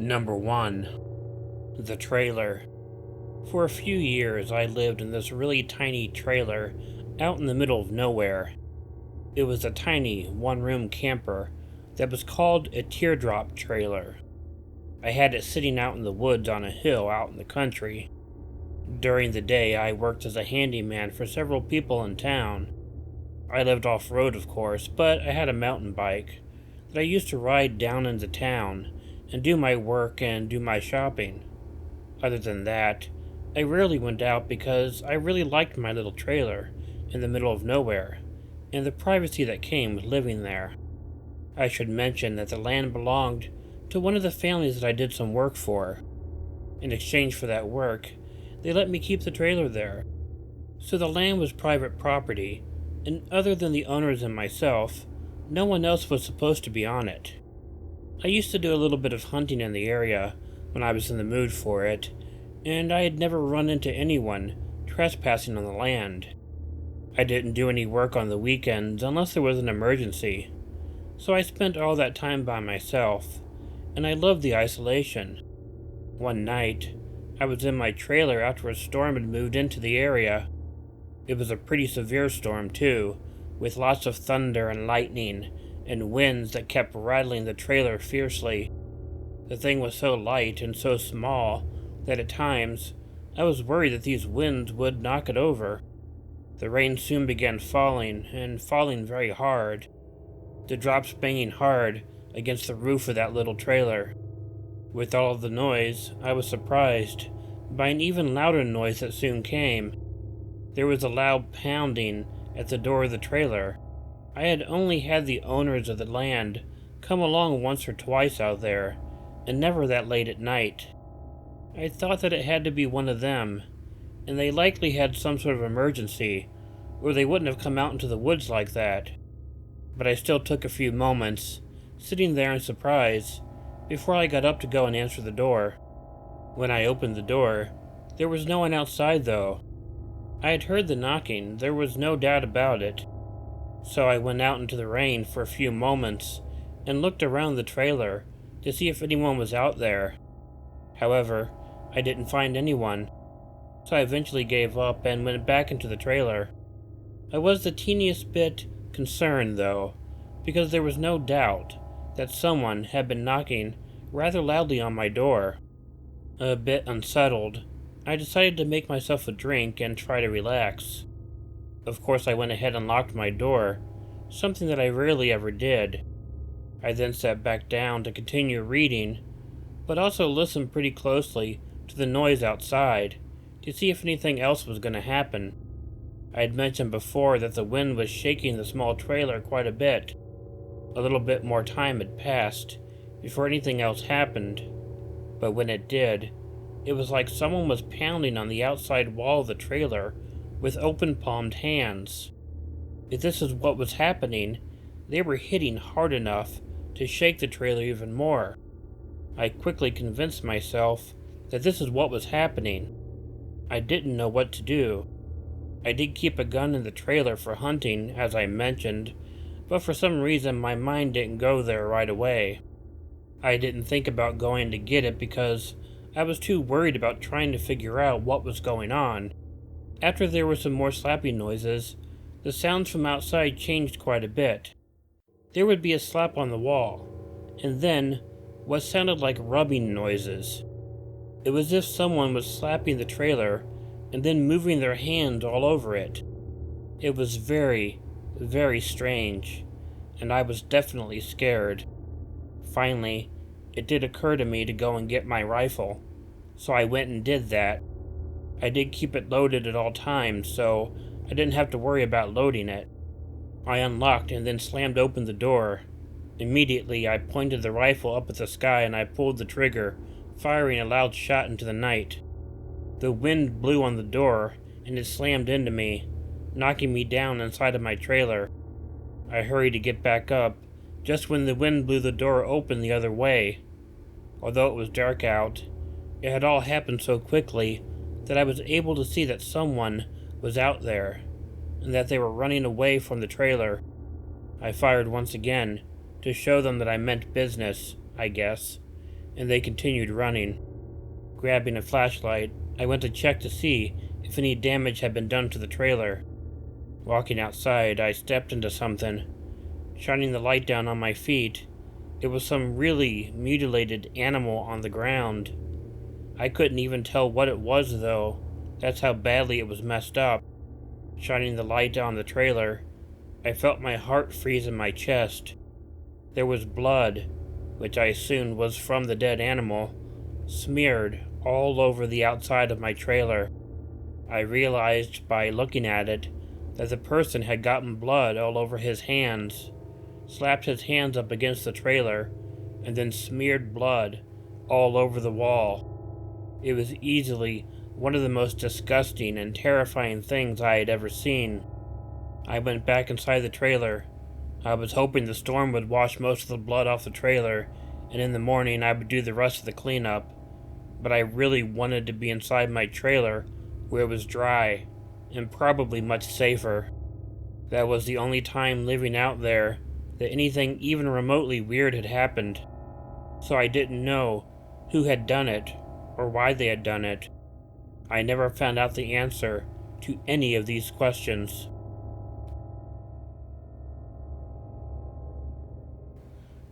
Number 1. The trailer. For a few years I lived in this really tiny trailer out in the middle of nowhere. It was a tiny one-room camper that was called a teardrop trailer. I had it sitting out in the woods on a hill out in the country. During the day I worked as a handyman for several people in town. I lived off-road of course, but I had a mountain bike that I used to ride down into town and do my work and do my shopping. Other than that, I rarely went out because I really liked my little trailer in the middle of nowhere and the privacy that came with living there. I should mention that the land belonged to one of the families that I did some work for. In exchange for that work, they let me keep the trailer there. So the land was private property, and other than the owners and myself, no one else was supposed to be on it. I used to do a little bit of hunting in the area when I was in the mood for it, and I had never run into anyone trespassing on the land. I didn't do any work on the weekends unless there was an emergency, so I spent all that time by myself, and I loved the isolation. One night, I was in my trailer after a storm had moved into the area. It was a pretty severe storm too, with lots of thunder and lightning, and winds that kept rattling the trailer fiercely. The thing was so light and so small that at times I was worried that these winds would knock it over. The rain soon began falling, and falling very hard, the drops banging hard against the roof of that little trailer. With all of the noise, I was surprised by an even louder noise that soon came. There was a loud pounding at the door of the trailer. I had only had the owners of the land come along once or twice out there, and never that late at night. I thought that it had to be one of them, and they likely had some sort of emergency, or they wouldn't have come out into the woods like that. But I still took a few moments, sitting there in surprise, before I got up to go and answer the door. When I opened the door, there was no one outside though. I had heard the knocking, there was no doubt about it. So I went out into the rain for a few moments and looked around the trailer to see if anyone was out there. However, I didn't find anyone, so I eventually gave up and went back into the trailer. I was the teeniest bit concerned, though, because there was no doubt that someone had been knocking rather loudly on my door. A bit unsettled, I decided to make myself a drink and try to relax. Of course, I went ahead and locked my door, something that I rarely ever did. I then sat back down to continue reading, but also listened pretty closely to the noise outside to see if anything else was going to happen. I had mentioned before that the wind was shaking the small trailer quite a bit. A little bit more time had passed before anything else happened, but when it did, it was like someone was pounding on the outside wall of the trailer with open-palmed hands. If this is what was happening, they were hitting hard enough to shake the trailer even more. I quickly convinced myself that this is what was happening. I didn't know what to do. I did keep a gun in the trailer for hunting, as I mentioned, but for some reason my mind didn't go there right away. I didn't think about going to get it because I was too worried about trying to figure out what was going on. After there were some more slapping noises, the sounds from outside changed quite a bit. There would be a slap on the wall, and then what sounded like rubbing noises. It was as if someone was slapping the trailer and then moving their hands all over it. It was very, very strange, and I was definitely scared. Finally, it did occur to me to go and get my rifle, so I went and did that. I did keep it loaded at all times, so I didn't have to worry about loading it. I unlocked and then slammed open the door. Immediately, I pointed the rifle up at the sky and I pulled the trigger, firing a loud shot into the night. The wind blew on the door, and it slammed into me, knocking me down inside of my trailer. I hurried to get back up, just when the wind blew the door open the other way. Although it was dark out, it had all happened so quickly that I was able to see that someone was out there, and that they were running away from the trailer. I fired once again, to show them that I meant business, I guess, and they continued running. Grabbing a flashlight, I went to check to see if any damage had been done to the trailer. Walking outside, I stepped into something. Shining the light down on my feet, it was some really mutilated animal on the ground. I couldn't even tell what it was, though. That's how badly it was messed up. Shining the light on the trailer, I felt my heart freeze in my chest. There was blood, which I assumed was from the dead animal, smeared all over the outside of my trailer. I realized by looking at it that the person had gotten blood all over his hands, slapped his hands up against the trailer, and then smeared blood all over the wall. It was easily one of the most disgusting and terrifying things I had ever seen. I went back inside the trailer. I was hoping the storm would wash most of the blood off the trailer, and in the morning I would do the rest of the cleanup. But I really wanted to be inside my trailer where it was dry and probably much safer. That was the only time living out there that anything even remotely weird had happened. So I didn't know who had done it or why they had done it. I never found out the answer to any of these questions.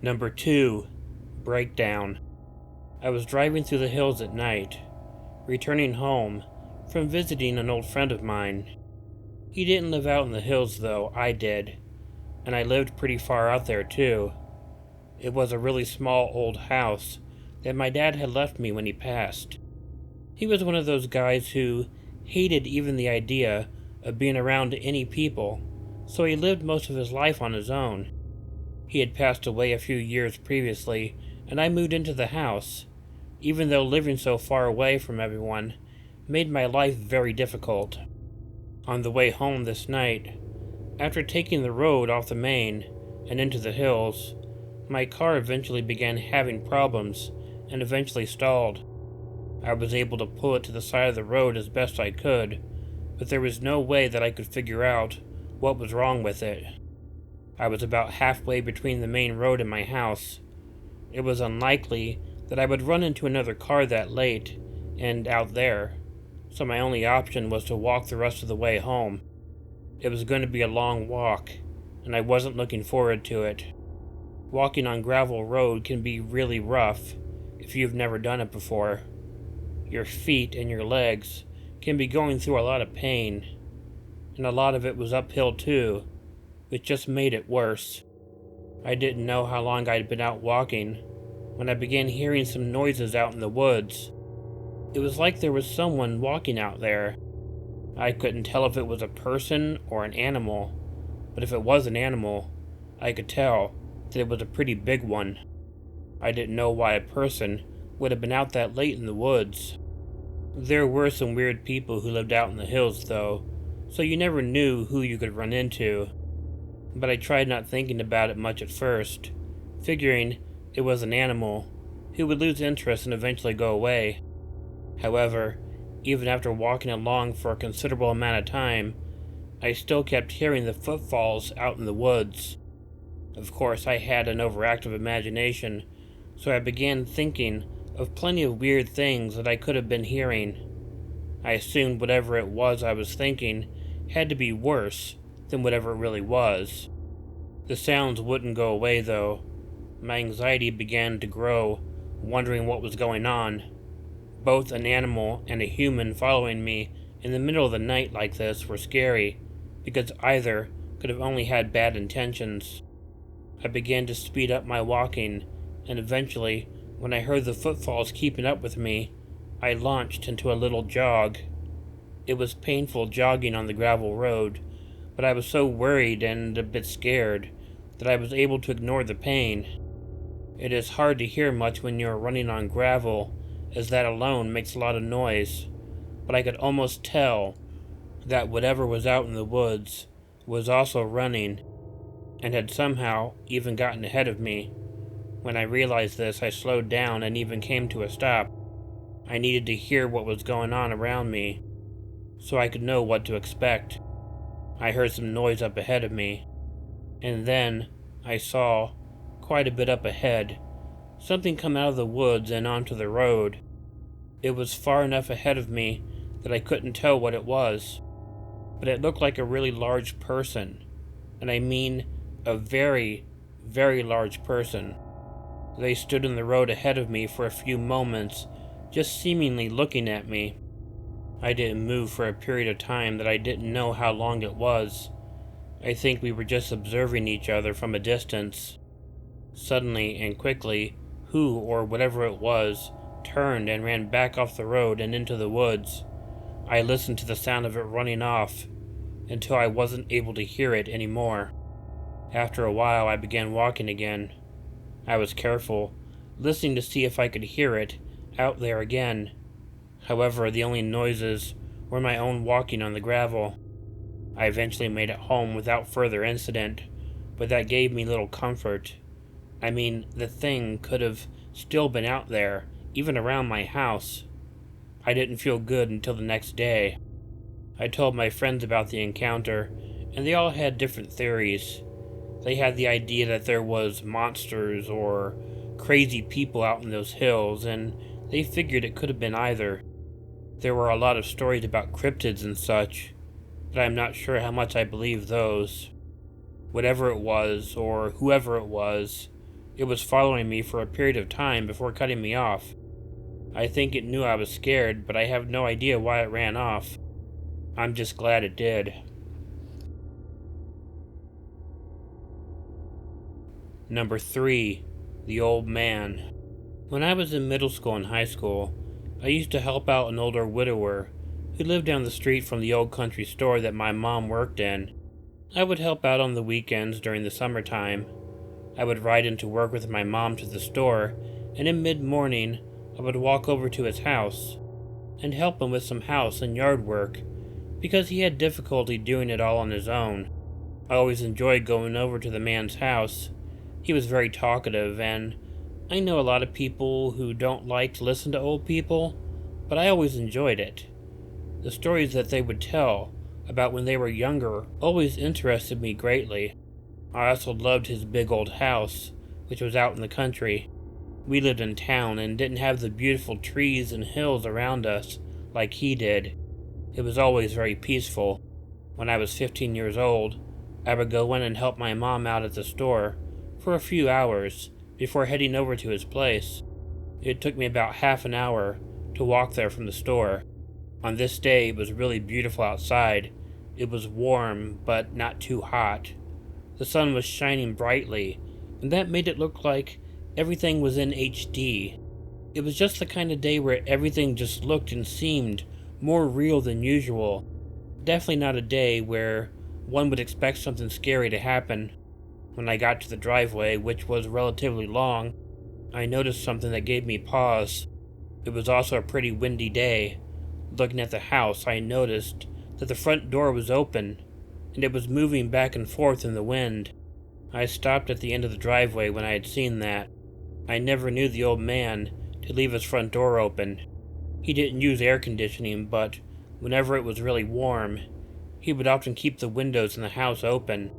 Number 2. Breakdown. I was driving through the hills at night, returning home from visiting an old friend of mine. He didn't live out in the hills, though. I did, and I lived pretty far out there, too. It was a really small old house that my dad had left me when he passed. He was one of those guys who hated even the idea of being around any people, so he lived most of his life on his own. He had passed away a few years previously, and I moved into the house, even though living so far away from everyone made my life very difficult. On the way home this night, after taking the road off the main and into the hills, my car eventually began having problems and eventually stalled. I was able to pull it to the side of the road as best I could, but there was no way that I could figure out what was wrong with it. I was about halfway between the main road and my house. It was unlikely that I would run into another car that late and out there, so my only option was to walk the rest of the way home. It was going to be a long walk, and I wasn't looking forward to it. Walking on gravel road can be really rough if you've never done it before. Your feet and your legs can be going through a lot of pain, and a lot of it was uphill too, which just made it worse. I didn't know how long I'd been out walking when I began hearing some noises out in the woods. It was like there was someone walking out there. I couldn't tell if it was a person or an animal, but if it was an animal, I could tell that it was a pretty big one. I didn't know why a person would have been out that late in the woods. There were some weird people who lived out in the hills, though, so you never knew who you could run into. But I tried not thinking about it much at first, figuring it was an animal who would lose interest and eventually go away. However, even after walking along for a considerable amount of time, I still kept hearing the footfalls out in the woods. Of course, I had an overactive imagination, so I began thinking of plenty of weird things that I could have been hearing. I assumed whatever it was I was thinking had to be worse than whatever it really was. The sounds wouldn't go away, though. My anxiety began to grow, wondering what was going on. Both an animal and a human following me in the middle of the night like this were scary, because either could have only had bad intentions. I began to speed up my walking, and eventually, when I heard the footfalls keeping up with me, I launched into a little jog. It was painful jogging on the gravel road, but I was so worried and a bit scared that I was able to ignore the pain. It is hard to hear much when you're running on gravel, as that alone makes a lot of noise, but I could almost tell that whatever was out in the woods was also running, and had somehow even gotten ahead of me. When I realized this, I slowed down and even came to a stop. I needed to hear what was going on around me, so I could know what to expect. I heard some noise up ahead of me, and then I saw, quite a bit up ahead, something come out of the woods and onto the road. It was far enough ahead of me that I couldn't tell what it was, but it looked like a really large person, and I mean a very, very large person. They stood in the road ahead of me for a few moments, just seemingly looking at me. I didn't move for a period of time that I didn't know how long it was. I think we were just observing each other from a distance. Suddenly and quickly, who or whatever it was turned and ran back off the road and into the woods. I listened to the sound of it running off until I wasn't able to hear it anymore. After a while, I began walking again. I was careful, listening to see if I could hear it out there again. However, the only noises were my own walking on the gravel. I eventually made it home without further incident, but that gave me little comfort. I mean, the thing could have still been out there, even around my house. I didn't feel good until the next day. I told my friends about the encounter, and they all had different theories. They had the idea that there was monsters or crazy people out in those hills, and they figured it could have been either. There were a lot of stories about cryptids and such, but I'm not sure how much I believe those. Whatever it was, or whoever it was following me for a period of time before cutting me off. I think it knew I was scared, but I have no idea why it ran off. I'm just glad it did. Number 3. The Old Man. When I was in middle school and high school, I used to help out an older widower who lived down the street from the old country store that my mom worked in. I would help out on the weekends during the summertime. I would ride into work with my mom to the store, and in mid-morning, I would walk over to his house and help him with some house and yard work because he had difficulty doing it all on his own. I always enjoyed going over to the man's house. He was very talkative, and I know a lot of people who don't like to listen to old people, but I always enjoyed it. The stories that they would tell about when they were younger always interested me greatly. I also loved his big old house, which was out in the country. We lived in town and didn't have the beautiful trees and hills around us like he did. It was always very peaceful. When I was 15 years old, I would go in and help my mom out at the store for a few hours before heading over to his place. It took me about half an hour to walk there from the store. On this day, it was really beautiful outside. It was warm, but not too hot. The sun was shining brightly, and that made it look like everything was in HD. It was just the kind of day where everything just looked and seemed more real than usual. Definitely not a day where one would expect something scary to happen. When I got to the driveway, which was relatively long, I noticed something that gave me pause. It was also a pretty windy day. Looking at the house, I noticed that the front door was open, and it was moving back and forth in the wind. I stopped at the end of the driveway when I had seen that. I never knew the old man to leave his front door open. He didn't use air conditioning, but whenever it was really warm, he would often keep the windows in the house open.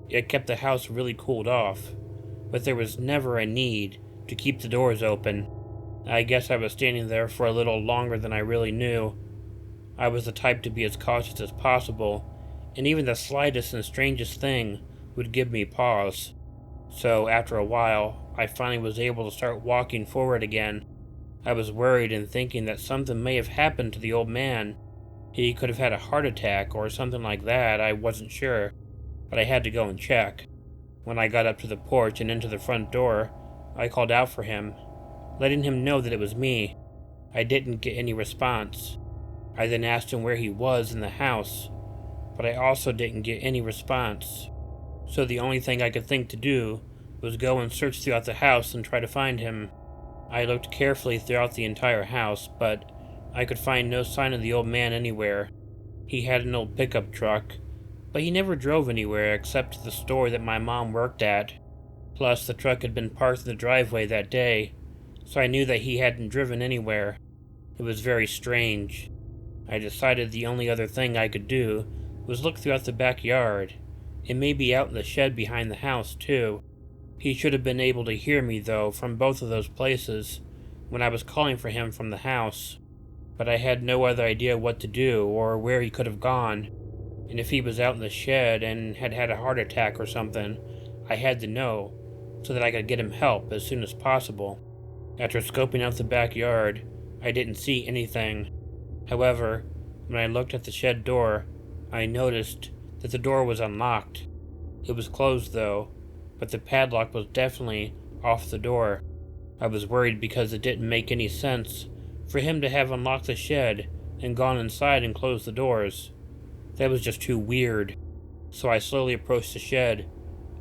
It kept the house really cooled off, but there was never a need to keep the doors open. I guess I was standing there for a little longer than I really knew. I was the type to be as cautious as possible, and even the slightest and strangest thing would give me pause. So after a while, I finally was able to start walking forward again. I was worried and thinking that something may have happened to the old man. He could have had a heart attack or something like that, I wasn't sure, but I had to go and check. When I got up to the porch and into the front door, I called out for him, letting him know that it was me. I didn't get any response. I then asked him where he was in the house, but I also didn't get any response. So the only thing I could think to do was go and search throughout the house and try to find him. I looked carefully throughout the entire house, but I could find no sign of the old man anywhere. He had an old pickup truck, but he never drove anywhere except to the store that my mom worked at. Plus, the truck had been parked in the driveway that day, so I knew that he hadn't driven anywhere. It was very strange. I decided the only other thing I could do was look throughout the backyard, and maybe out in the shed behind the house, too. He should have been able to hear me, though, from both of those places when I was calling for him from the house. But I had no other idea what to do or where he could have gone. And if he was out in the shed and had had a heart attack or something, I had to know so that I could get him help as soon as possible. After scoping out the backyard, I didn't see anything. However, when I looked at the shed door, I noticed that the door was unlocked. It was closed though, but the padlock was definitely off the door. I was worried because it didn't make any sense for him to have unlocked the shed and gone inside and closed the doors. That was just too weird. So I slowly approached the shed,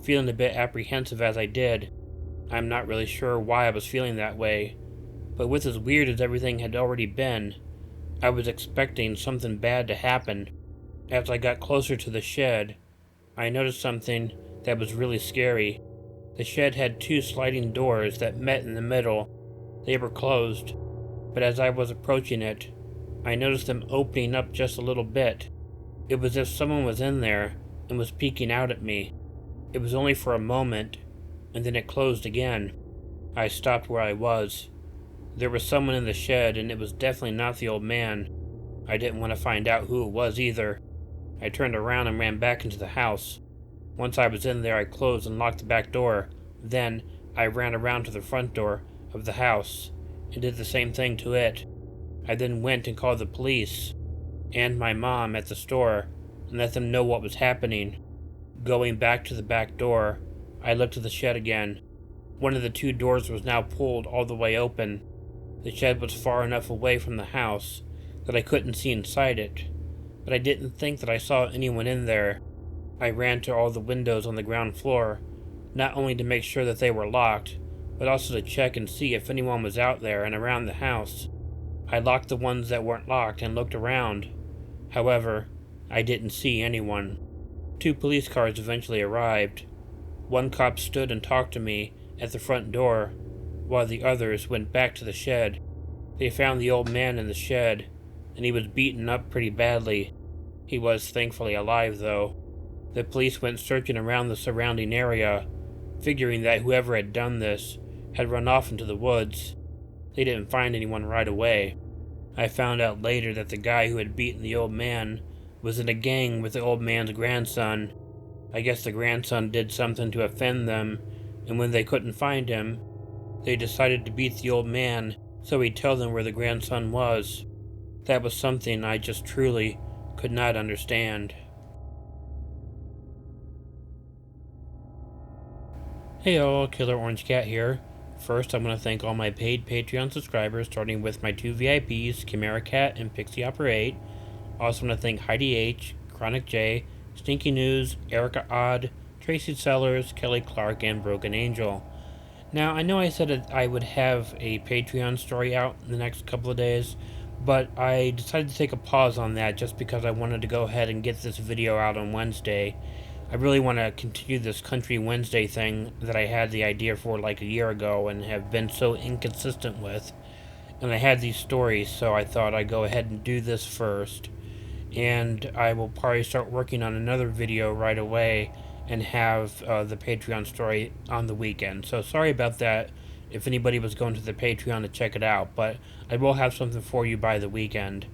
feeling a bit apprehensive as I did. I'm not really sure why I was feeling that way, but with as weird as everything had already been, I was expecting something bad to happen. As I got closer to the shed, I noticed something that was really scary. The shed had two sliding doors that met in the middle. They were closed, but as I was approaching it, I noticed them opening up just a little bit. It was as if someone was in there and was peeking out at me. It was only for a moment, and then it closed again. I stopped where I was. There was someone in the shed, and it was definitely not the old man. I didn't want to find out who it was either. I turned around and ran back into the house. Once I was in there, I closed and locked the back door. Then, I ran around to the front door of the house and did the same thing to it. I then went and called the police and my mom at the store and let them know what was happening. Going back to the back door, I looked at the shed again. One of the two doors was now pulled all the way open. The shed was far enough away from the house that I couldn't see inside it, but I didn't think that I saw anyone in there. I ran to all the windows on the ground floor, not only to make sure that they were locked, but also to check and see if anyone was out there and around the house. I locked the ones that weren't locked and looked around. However, I didn't see anyone. 2 police cars eventually arrived. One cop stood and talked to me at the front door, while the others went back to the shed. They found the old man in the shed, and he was beaten up pretty badly. He was thankfully alive, though. The police went searching around the surrounding area, figuring that whoever had done this had run off into the woods. They didn't find anyone right away. I found out later that the guy who had beaten the old man was in a gang with the old man's grandson. I guess the grandson did something to offend them, and when they couldn't find him, they decided to beat the old man so he'd tell them where the grandson was. That was something I just truly could not understand. Hey all, Killer Orange Cat here. First, I want to thank all my paid Patreon subscribers, starting with my 2 VIPs, Chiamerah Cat and Pixie Opera 8. Also want to thank Heidi H, Chronic J, Stinky News, EricaOdd, Tracy Sellars, Kelli Clark, and Broken Angel. Now, I know I said that I would have a Patreon story out in the next couple of days, but I decided to take a pause on that just because I wanted to go ahead and get this video out on Wednesday. I really want to continue this Country Wednesday thing that I had the idea for like a year ago and have been so inconsistent with. And I had these stories, so I thought I'd go ahead and do this first. And I will probably start working on another video right away and have the Patreon story on the weekend. So sorry about that if anybody was going to the Patreon to check it out, but I will have something for you by the weekend.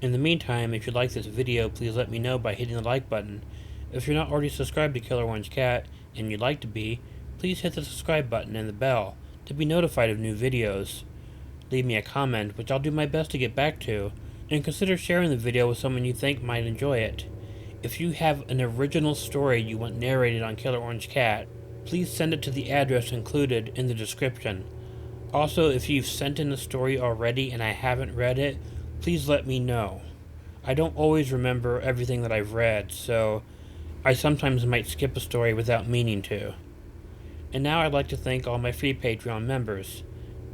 In the meantime, if you like this video, please let me know by hitting the like button. If you're not already subscribed to Killer Orange Cat, and you'd like to be, please hit the subscribe button and the bell to be notified of new videos. Leave me a comment, which I'll do my best to get back to, and consider sharing the video with someone you think might enjoy it. If you have an original story you want narrated on Killer Orange Cat, please send it to the address included in the description. Also, if you've sent in a story already and I haven't read it, please let me know. I don't always remember everything that I've read, so I sometimes might skip a story without meaning to. And now I'd like to thank all my free Patreon members: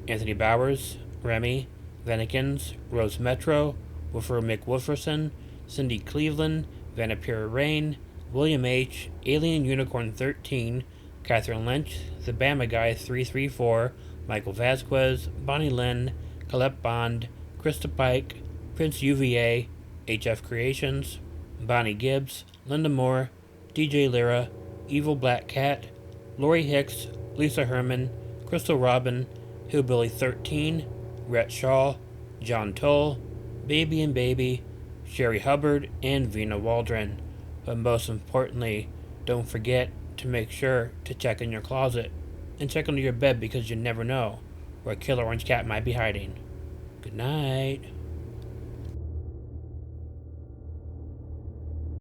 Anthony Bowers, Remi, Venikins, Rose Metro, Woofer McWooferson, Cindy Cleveland, Vanapira Rayne, William H., Alien Unicorn 13, Kathryn Lynch, The Bama Guy 334, Michael Vasquez, Bonnie Lynn, Collet Bond, Krista Pike, Prince UVA, HF Creations, Bonnie Gibbs, Linda Moore, DJ Lira, Evil Black Cat, Lori Hicks, Lisa Herman, Krystal Robin, Hillbilly 13, RhettSchall, John Tull, Baby and Baby, Sherry Hubbard, and Vina Waldren. But most importantly, don't forget to make sure to check in your closet and check under your bed because you never know where Killer Orange Cat might be hiding. Good night.